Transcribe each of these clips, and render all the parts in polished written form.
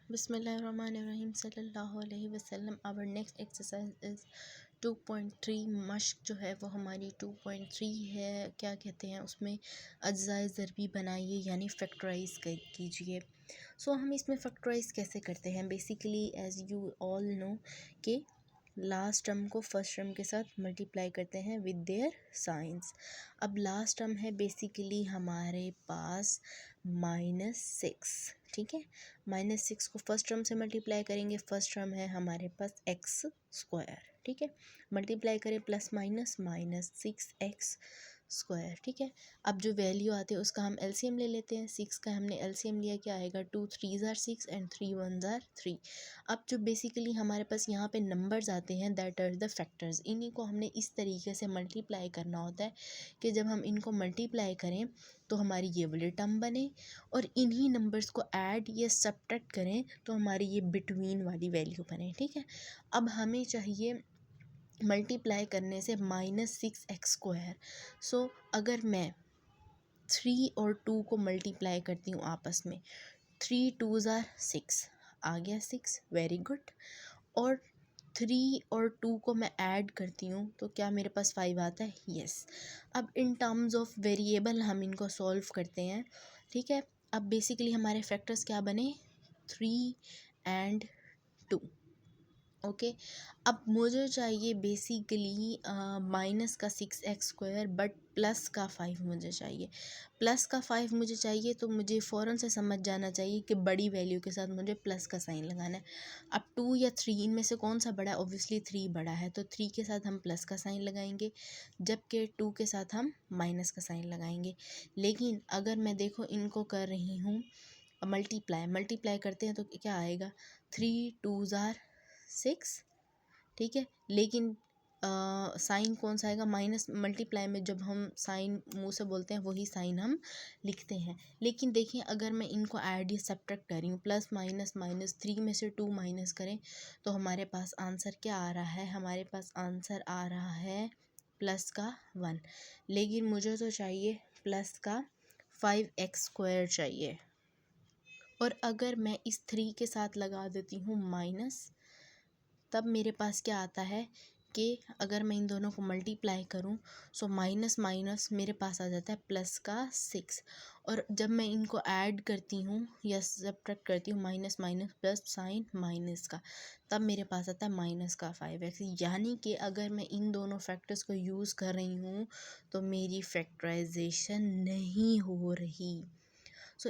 बिस्मिल्लाहिर्रहमानिर्रहीम सल्लल्लाहु अलैहि वसल्लम। आवर नेक्स्ट एक्सरसाइज इज़ 2.3 मश्क जो है वो हमारी 2.3 है। क्या कहते हैं उसमें अज्जाए ज़रबी बनाइए यानी फैक्टराइज़ कीजिए। हम इसमें फैक्टराइज़ कैसे करते हैं। Basically as you all know कि लास्ट टर्म को फर्स्ट टर्म के साथ मल्टीप्लाई करते हैं विद देयर साइंस। अब लास्ट टर्म है बेसिकली हमारे पास -6, ठीक है। -6 को फर्स्ट टर्म से मल्टीप्लाई करेंगे, फर्स्ट टर्म है हमारे पास एक्स स्क्वायर, ठीक है। मल्टीप्लाई करें प्लस माइनस -6x², ठीक है। अब जो वैल्यू आती है उसका हम एलसीएम ले लेते हैं। 6 का हमने एलसीएम लिया, क्या आएगा 2 3 ज़ार 6 एंड 3 1 ज़ार 3। अब जो बेसिकली हमारे पास यहाँ पे नंबर्स आते हैं दैट आर द फैक्टर्स, इन्हीं को हमने इस तरीके से मल्टीप्लाई करना होता है कि जब हम इनको मल्टीप्लाई करें तो हमारी ये वाली टर्म बने और इन्हीं नंबर्स को ऐड या सब्ट्रैक्ट करें तो हमारी ये बिटवीन वाली वैल्यू बने, ठीक है। अब हमें चाहिए मल्टीप्लाई करने से -6x²। अगर मैं 3 और 2 को मल्टीप्लाई करती हूँ आपस में, 3 2 ज़ार 6 आ गया 6, वेरी गुड। और 3 और 2 को मैं ऐड करती हूँ तो क्या मेरे पास 5 आता है, यस। अब इन टर्म्स ऑफ वेरिएबल हम इनको सॉल्व करते हैं, ठीक है। अब बेसिकली हमारे फैक्टर्स क्या बने, 3 एंड 2, ओके। अब मुझे चाहिए बेसिकली माइनस का 6x² बट प्लस का 5 मुझे चाहिए। प्लस का 5 मुझे चाहिए तो मुझे फ़ौरन से समझ जाना चाहिए कि बड़ी वैल्यू के साथ मुझे प्लस का साइन लगाना है। अब 2 या 3 इनमें से कौन सा बड़ा है, ऑब्वियसली 3 बड़ा है, तो 3 के साथ हम प्लस का साइन लगाएंगे जबकि 2 के साथ हम माइनस का साइन लगाएंगे। लेकिन अगर मैं देखो इनको कर रही हूँ मल्टीप्लाई करते हैं तो क्या आएगा, 3 2 ज़ार 6, ठीक है। लेकिन साइन कौन सा आएगा, माइनस। मल्टीप्लाई में जब हम साइन मुंह से बोलते हैं वही साइन हम लिखते हैं। लेकिन देखिए अगर मैं इनको ऐड या सब्ट्रैक्ट कर रही हूँ, प्लस माइनस माइनस, 3 में से 2 माइनस करें तो हमारे पास आंसर क्या आ रहा है, हमारे पास आंसर आ रहा है प्लस का 1। लेकिन मुझे तो चाहिए प्लस का 5x² चाहिए। और अगर मैं इस 3 के साथ लगा देती हूँ माइनस, तब मेरे पास क्या आता है कि अगर मैं इन दोनों को मल्टीप्लाई करूं माइनस माइनस मेरे पास आ जाता है प्लस का 6। और जब मैं इनको ऐड करती हूँ या सब्ट्रैक्ट करती हूँ, minus minus plus sign minus का, तब मेरे पास आता है माइनस का 5x। यानी कि अगर मैं इन दोनों फैक्टर्स को यूज़ कर रही हूँ तो मेरी फैक्टराइजेशन नहीं हो रही।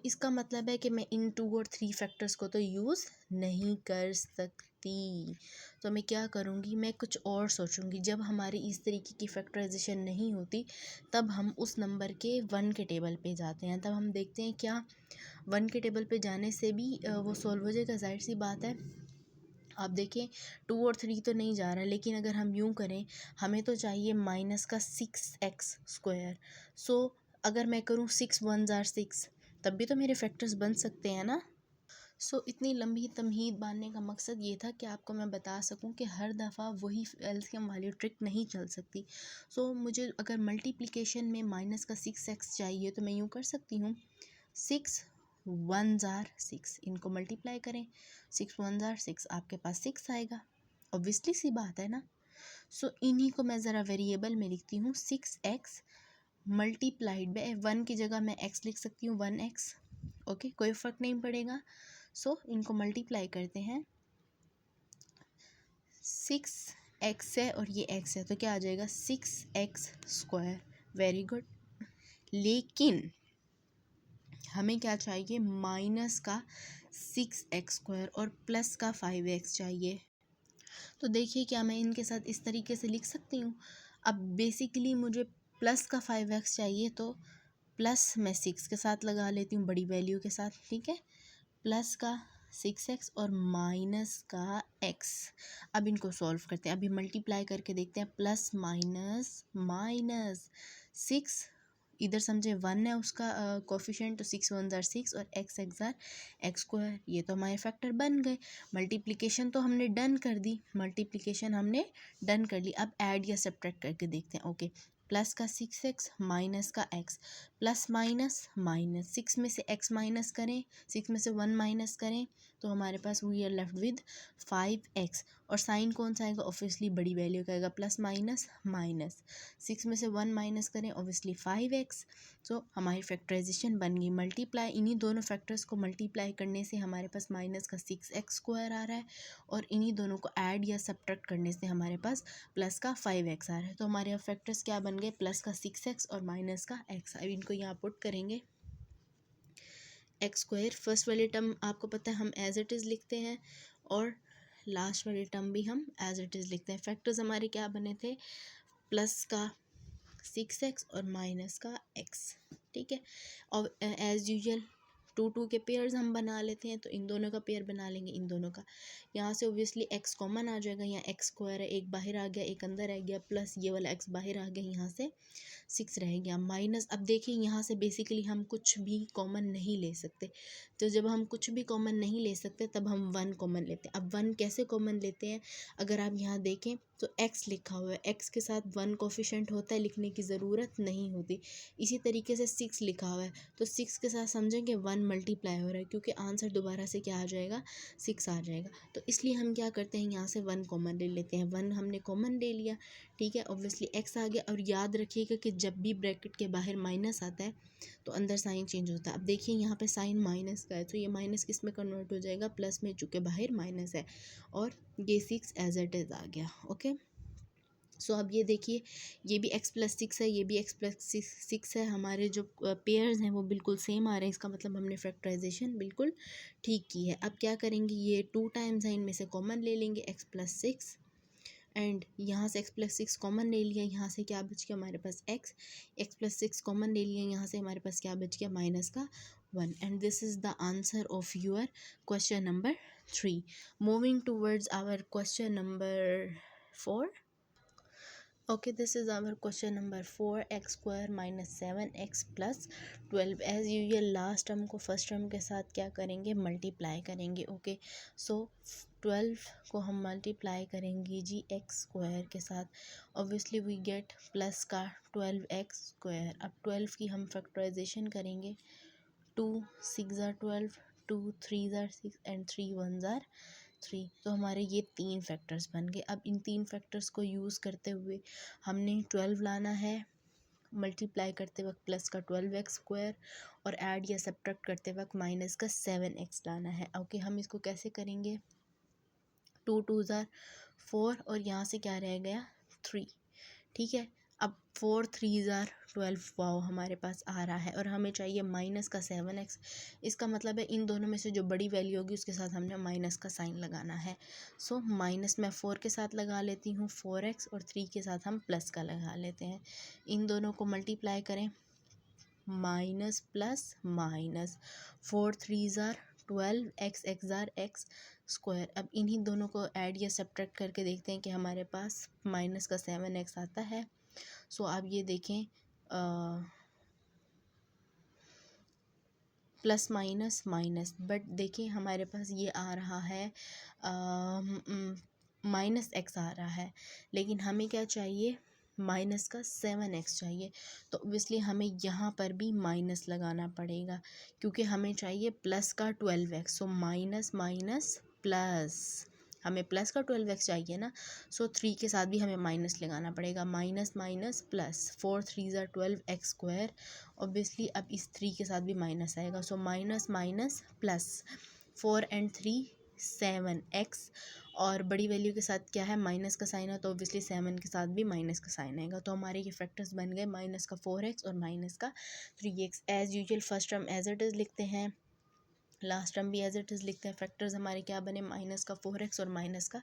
इसका मतलब है कि मैं इन 2 और 3 फैक्टर्स को तो यूज़ नहीं कर सकती। तो मैं क्या करूँगी, मैं कुछ और सोचूंगी। जब हमारी इस तरीके की फैक्टराइजेशन नहीं होती तब हम उस नंबर के 1 के टेबल पे जाते हैं। तब हम देखते हैं क्या 1 के टेबल पे जाने से भी वो सॉल्व हो जाएगा, जाहिर सी बात है। आप देखें 2 और 3 तो नहीं जा रहा, लेकिन अगर हम यूँ करें, हमें तो चाहिए माइनस का 6x²। अगर मैं करूँ 6 1 ज़ार 6, तब भी तो मेरे फैक्टर्स बन सकते हैं ना। इतनी लंबी तमहीद बांधने का मकसद ये था कि आपको मैं बता सकूं कि हर दफ़ा वही एलसीएम वाली ट्रिक नहीं चल सकती। मुझे अगर मल्टीप्लिकेशन में माइनस का 6x चाहिए तो मैं यूँ कर सकती हूँ, 6 1 ज़ार 6, इनको मल्टीप्लाई करें, 6 1 ज़ार 6, आपके पास 6 आएगा। ऑब्वियसली सी बात है ना। इन्हीं को मैं ज़रा वेरिएबल में लिखती हूँ, 6x मल्टीप्लाइड बाय 1 की जगह मैं x लिख सकती हूँ, 1x, ओके, कोई फ़र्क नहीं पड़ेगा। इनको मल्टीप्लाई करते हैं, 6x है और ये x है तो क्या आ जाएगा 6x², वेरी गुड। लेकिन हमें क्या चाहिए, माइनस का 6x² और प्लस का 5x चाहिए। तो देखिए क्या मैं इनके साथ इस तरीके से लिख सकती हूँ। अब बेसिकली मुझे प्लस का 5x चाहिए तो प्लस मैं 6 के साथ लगा लेती हूँ, बड़ी वैल्यू के साथ, ठीक है। प्लस का 6x और माइनस का x। अब इनको सॉल्व करते हैं, अभी मल्टीप्लाई करके देखते हैं, प्लस माइनस माइनस 6, इधर समझे 1 है उसका कोफिशिएंट, तो 6 1 ज़ार 6 और x ज़ार x², ये तो हमारे फैक्टर बन गए। मल्टीप्लिकेशन तो हमने डन कर दी, मल्टीप्लिकेशन हमने डन कर ली। अब ऐड या सब्ट्रैक्ट करके देखते हैं, ओके। प्लस का 6x माइनस का x, प्लस माइनस माइनस, 6 में से x माइनस करें, 6 में से 1 माइनस करें तो हमारे पास we are left with 5x। और साइन कौन सा आएगा, ऑब्वियसली बड़ी वैल्यू का आएगा, प्लस माइनस माइनस, 6 में से 1 माइनस करें ऑब्वियसली 5x। सो हमारी फैक्टराइजेशन बन गई। मल्टीप्लाई, इन्हीं दोनों फैक्टर्स को मल्टीप्लाई करने से हमारे पास माइनस का 6x² आ रहा है, और इन्हीं दोनों को ऐड या सब्ट्रैक्ट करने से हमारे पास प्लस का 5x आ रहा है। तो हमारे यहाँ फैक्टर्स क्या बन गए, प्लस का 6x और माइनस का x। अब इनको यहाँ पुट करेंगे, x², फर्स्ट वाली टर्म आपको पता है हम एज इट इज़ लिखते हैं, और लास्ट वाली टर्म भी हम एज इट इज़ लिखते हैं। फैक्टर्स हमारे क्या बने थे, प्लस का 6x और माइनस का x, ठीक है। और एज यूजुअल 2 के पेयर्स हम बना लेते हैं, तो इन दोनों का पेयर बना लेंगे, इन दोनों का। यहाँ से ओब्वियसली x कॉमन आ जाएगा, यहाँ x² है, एक बाहर आ गया एक अंदर आ गया, प्लस ये वाला x बाहर आ गया, यहाँ से 6 रह गया, माइनस। अब देखिए यहाँ से बेसिकली हम कुछ भी कॉमन नहीं ले सकते, तो जब हम कुछ भी कॉमन नहीं ले सकते तब हम 1 कॉमन लेते हैं। अब 1 कैसे कॉमन लेते हैं, अगर आप यहाँ देखें तो x लिखा हुआ है, x के साथ 1 कोफिशिएंट होता है, लिखने की ज़रूरत नहीं होती। इसी तरीके से 6 लिखा हुआ है, तो 6 के साथ समझेंगे 1 मल्टीप्लाई हो रहा है, क्योंकि आंसर दोबारा से क्या आ जाएगा, 6 आ जाएगा। तो इसलिए हम क्या करते हैं, यहाँ से 1 कॉमन ले लेते हैं, 1 हमने कॉमन ले लिया, ठीक है। ऑब्वियसली x आ गया, और याद रखिएगा कि जब भी ब्रैकेट के बाहर माइनस आता है तो अंदर साइन चेंज होता है। अब देखिए यहाँ पे साइन माइनस का है, तो ये माइनस किस में कन्वर्ट हो जाएगा, प्लस में, चूँकि बाहर माइनस है, और ये 6 एज इट इज़ आ गया, ओके। सो अब ये देखिए, ये भी x+6 है, ये भी x+6 है, हमारे जो पेयर्स हैं वो बिल्कुल सेम आ रहे हैं, इसका मतलब हमने फैक्टराइजेशन बिल्कुल ठीक की है। अब क्या करेंगे, ये 2 टाइम्स है, इनमें से कॉमन ले लेंगे x+6, एंड यहाँ से x+6 कॉमन ले लिया, यहाँ से क्या बच गया हमारे पास x+6 कॉमन ले लिया, यहाँ से हमारे पास क्या बच गया, माइनस का 1। And this is the answer of your question number 3। Moving towards our question number 4। Okay, this is our question number 4, x² minus 7x plus 12। As usual last term को फर्स्ट टर्म के साथ क्या करेंगे, multiply करेंगे, okay. सो 12 को हम multiply करेंगे जी x² के साथ, ऑब्वियसली वी गेट प्लस का 12x²। अब 12 की हम फैक्टराइजेशन करेंगे, 2 6 are 12, 2 3 are 6 एंड 3 1 are 3। तो हमारे ये 3 फैक्टर्स बन गए। अब इन 3 फैक्टर्स को यूज़ करते हुए हमने 12 लाना है, मल्टीप्लाई करते वक्त प्लस का 12x², और ऐड या सब्ट्रैक्ट करते वक्त माइनस का 7x लाना है, ओके। हम इसको कैसे करेंगे, 2 2 are 4, और यहाँ से क्या रह गया 3, ठीक है। अब 4 3 are 12, वाओ हमारे पास आ रहा है, और हमें चाहिए माइनस का 7x। इसका मतलब है इन दोनों में से जो बड़ी वैल्यू होगी उसके साथ हमने माइनस का साइन लगाना है। सो माइनस मैं 4 के साथ लगा लेती हूँ 4x, और 3 के साथ हम प्लस का लगा लेते हैं। इन दोनों को मल्टीप्लाई करें, minus plus minus, 4 3 are 12, x are x²। अब इन्हीं दोनों को ऐड या सब्ट्रैक्ट करके देखते हैं कि हमारे पास माइनस का 7x आता है। सो आप ये देखें, प्लस माइनस माइनस, बट देखिए हमारे पास ये आ रहा है माइनस x आ रहा है, लेकिन हमें क्या चाहिए, माइनस का 7x चाहिए। तो ऑब्वियसली हमें यहाँ पर भी माइनस लगाना पड़ेगा, क्योंकि हमें चाहिए प्लस का 12x। So minus minus plus, हमें प्लस का 12x चाहिए ना, सो 3 के साथ भी हमें माइनस लगाना पड़ेगा, minus minus plus, 4 3 are 12x²। Obviously अब इस 3 के साथ भी माइनस आएगा, so minus minus plus, 4 and 3 7x, और बड़ी वैल्यू के साथ क्या है, माइनस का साइन है, तो ऑब्वियसली 7 के साथ भी माइनस का साइन आएगा। तो हमारे ये फैक्टर्स बन गए, माइनस का 4x और माइनस का 3x। As usual first term as it is लिखते हैं, लास्ट टर्म भी एज इट इज़ लिखते हैं। फैक्टर्स हमारे क्या बने, माइनस का 4x और माइनस का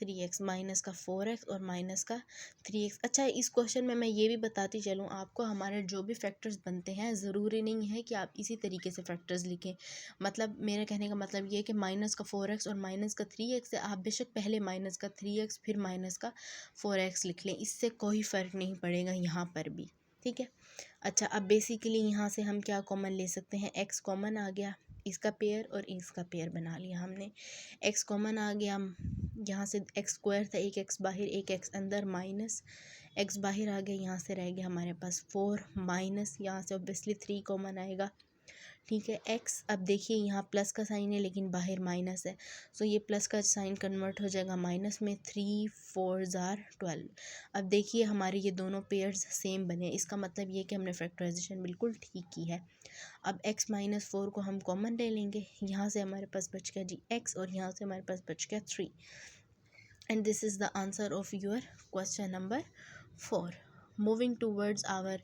3x, माइनस का 4x और माइनस का 3x। अच्छा, इस क्वेश्चन में मैं ये भी बताती चलूँ आपको, हमारे जो भी फैक्टर्स बनते हैं ज़रूरी नहीं है कि आप इसी तरीके से फैक्टर्स लिखें। मतलब मेरे कहने का मतलब ये है कि माइनस का 4x और माइनस का 3x है, आप बेशक पहले माइनस का 3x फिर माइनस का 4x लिख लें, इससे कोई फ़र्क नहीं पड़ेगा यहाँ पर भी, ठीक है। अच्छा, अब बेसिकली यहाँ से हम क्या कॉमन ले सकते हैं, x कॉमन आ गया, इसका पेयर और इसका पेयर बना लिया हमने, x कॉमन आ गया, यहाँ से x² था, एक x बाहर एक x अंदर, माइनस एक्स बाहर आ गया, यहाँ से रह गया हमारे पास 4 माइनस, यहाँ से ऑब्वियसली 3 कॉमन आएगा, ठीक है। एक्स, अब देखिए यहाँ प्लस का साइन है लेकिन बाहर माइनस है, सो ये प्लस का साइन कन्वर्ट हो जाएगा माइनस में, 3 4 ज़ार 12। अब देखिए हमारे ये दोनों पेयर्स सेम बने, इसका मतलब ये कि हमने फैक्टराइजेशन बिल्कुल ठीक की है। अब x माइनस 4 को हम कॉमन ले लेंगे, यहाँ से हमारे पास बच गया जी x और यहाँ से हमारे पास बच गया 3, and this is the answer of your question number 4। Moving towards our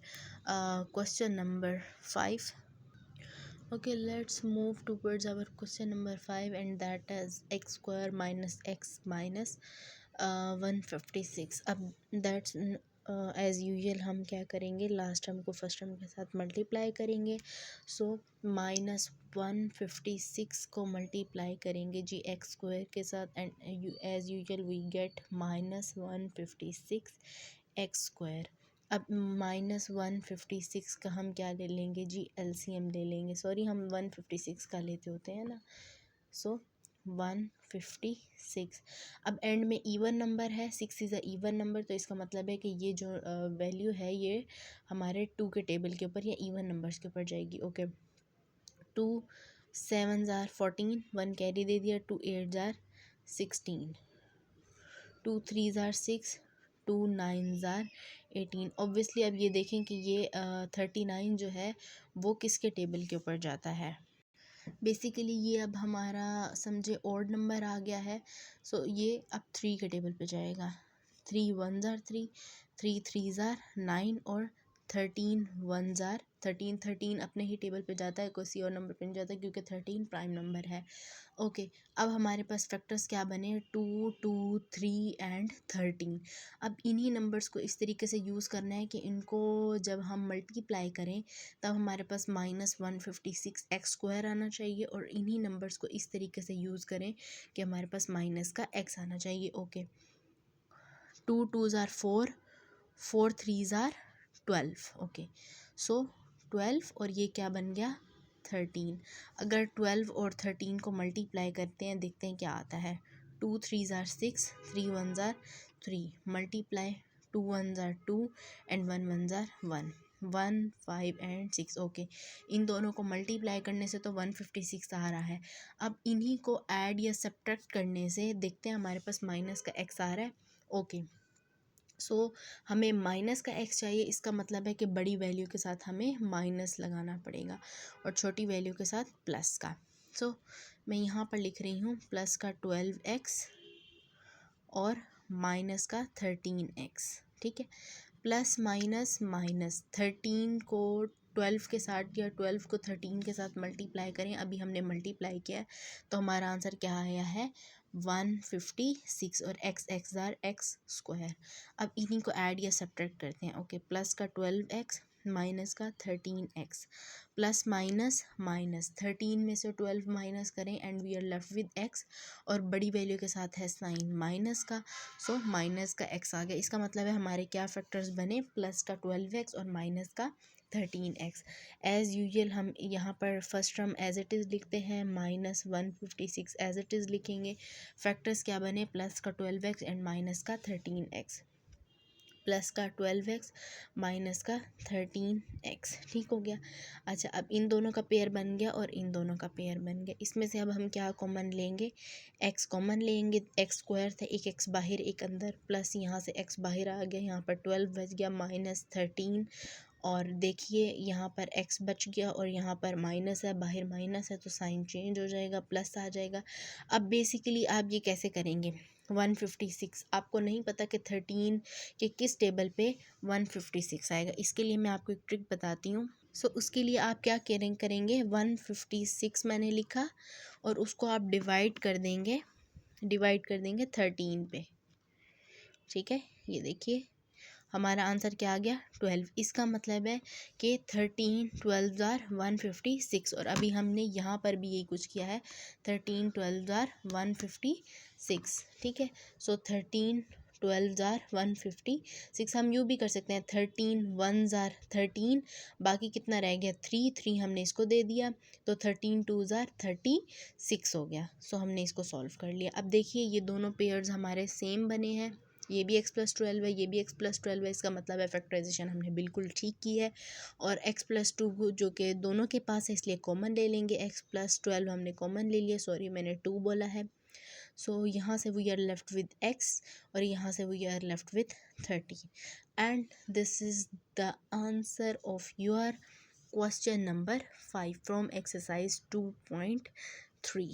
question number 5. Okay, let's move towards our question number 5, and that is x square minus x minus 156. अब that's एज़ यूजल हम क्या करेंगे, last term को first term के साथ multiply करेंगे, so minus 156 को multiply करेंगे जी एक्स स्क्वायर के साथ, and as usual we get minus 156 X square. अब माइनस 156 का हम क्या ले लेंगे जी, एलसीएम ले लेंगे, सॉरी हम 156 का लेते होते हैं ना, सो 156। अब एंड में इवन नंबर है, 6 इज़ अ इवन नंबर, तो इसका मतलब है कि ये जो वैल्यू है ये हमारे 2 के टेबल के ऊपर या इवन नंबर्स के ऊपर जाएगी। ओके, 2 7 ज़ार 14, 1 कैरी दे दिया, 2 8 ज़ार 16, 2 3 ज़ार 6, 2 9 ज़ार 18। ऑब्वियसली अब ये देखें कि ये 39 जो है वो किसके टेबल के ऊपर जाता है, बेसिकली ये अब हमारा समझे ऑड नंबर आ गया है, सो ये अब 3 के टेबल पे जाएगा। 3 1 ज़ार 3, 3 3 ज़ार 9 और 13 1 ज़ार 13। 13 अपने ही टेबल पे जाता है, किसी और नंबर पे नहीं जाता क्योंकि 13 प्राइम नंबर है। ओके, अब हमारे पास फैक्टर्स क्या बने, 2 2 3 एंड 13। अब इन्हीं नंबर्स को इस तरीके से यूज़ करना है कि इनको जब हम मल्टीप्लाई करें तब हमारे पास माइनस 156 एक्स स्क्वायर आना चाहिए, और इन्हीं नंबर्स को इस तरीके से यूज़ करें कि हमारे पास माइनस का एक्स आना चाहिए। ओके, 2 2 ज़ार 4, 4 3 ज़ार 12। ओके, सो 12 और ये क्या बन गया 13। अगर 12 और 13 को मल्टीप्लाई करते हैं, देखते हैं क्या आता है। 2 3 ज़ार 6, 3 1 ज़ार 3, मल्टीप्लाई 2 1 ज़ार 2 एंड 1 1 ज़ार 1, 1 5 एंड 6। ओके, इन दोनों को मल्टीप्लाई करने से तो 156 आ रहा है। अब इन्हीं को ऐड या सब्ट्रैक्ट करने से देखते हैं हमारे पास माइनस का एक्स आ रहा है। ओके, सो हमें माइनस का एक्स चाहिए, इसका मतलब है कि बड़ी वैल्यू के साथ हमें माइनस लगाना पड़ेगा और छोटी वैल्यू के साथ प्लस का। सो मैं यहाँ पर लिख रही हूँ प्लस का 12x और माइनस का 13x, ठीक है। प्लस माइनस माइनस, 13 को 12 के साथ या 12 को 13 के साथ मल्टीप्लाई करें, अभी हमने मल्टीप्लाई किया है तो हमारा आंसर क्या आया है 156, और एक्स एक्स ज़ार एक्स स्क्वायर। अब इन्हीं को ऐड या सब्ट्रैक्ट करते हैं। ओके, प्लस का 12x माइनस का 13x, प्लस माइनस माइनस, 13 में से 12 माइनस करें and we are left with x, और बड़ी वैल्यू के साथ है साइन माइनस का, सो माइनस का x आ गया। इसका मतलब है हमारे क्या फैक्टर्स बने, प्लस का 12x और माइनस का 13x। एज़ यूजुअल हम यहाँ पर first term as it is लिखते हैं, माइनस 156 एज इट इज़ लिखेंगे। फैक्टर्स क्या बने, प्लस का 12x एंड माइनस का 13x, प्लस का 12x माइनस का 13x, ठीक हो गया। अच्छा, अब इन दोनों का पेयर बन गया और इन दोनों का पेयर बन गया। इसमें से अब हम क्या कॉमन लेंगे, x कॉमन लेंगे, एक्स स्क्वायर था, एक x बाहर एक अंदर, प्लस यहाँ से x बाहर आ गया, यहाँ पर 12 बच गया माइनस 13, और देखिए यहाँ पर x बच गया और यहाँ पर माइनस है, बाहर माइनस है तो साइन चेंज हो जाएगा, प्लस आ जाएगा। अब बेसिकली आप ये कैसे करेंगे, 156 आपको नहीं पता कि 13 के किस टेबल पे 156 आएगा, इसके लिए मैं आपको एक ट्रिक बताती हूँ। सो उसके लिए आप क्या करेंगे, 156 मैंने लिखा और उसको आप डिवाइड कर देंगे 13 पे, ठीक है। ये देखिए हमारा आंसर क्या आ गया 12। इसका मतलब है कि 13 12 ज़ार 156, और अभी हमने यहाँ पर भी यही कुछ किया है, 13 12 ज़ार 156, ठीक है। सो 13 12 ज़ार 156, हम यूँ भी कर सकते हैं 13 1 ज़ार 13, बाकी कितना रह गया 3 3 हमने इसको दे दिया, तो 13 2 ज़ार 36 हो गया। सो हमने इसको सॉल्व कर लिया। अब देखिए ये दोनों पेयर्स हमारे सेम बने हैं, ये भी x+12 है, ये भी x+12 है, इसका मतलब है फैक्टराइजेशन हमने बिल्कुल ठीक की है। और x+2 जो कि दोनों के पास है इसलिए कॉमन ले लेंगे, x+12 हमने कॉमन ले लिया, सॉरी मैंने 2 बोला है। सो यहाँ से we are left with x और यहाँ से we are left with 30 and this is the answer of your question number 5 from exercise 2.3।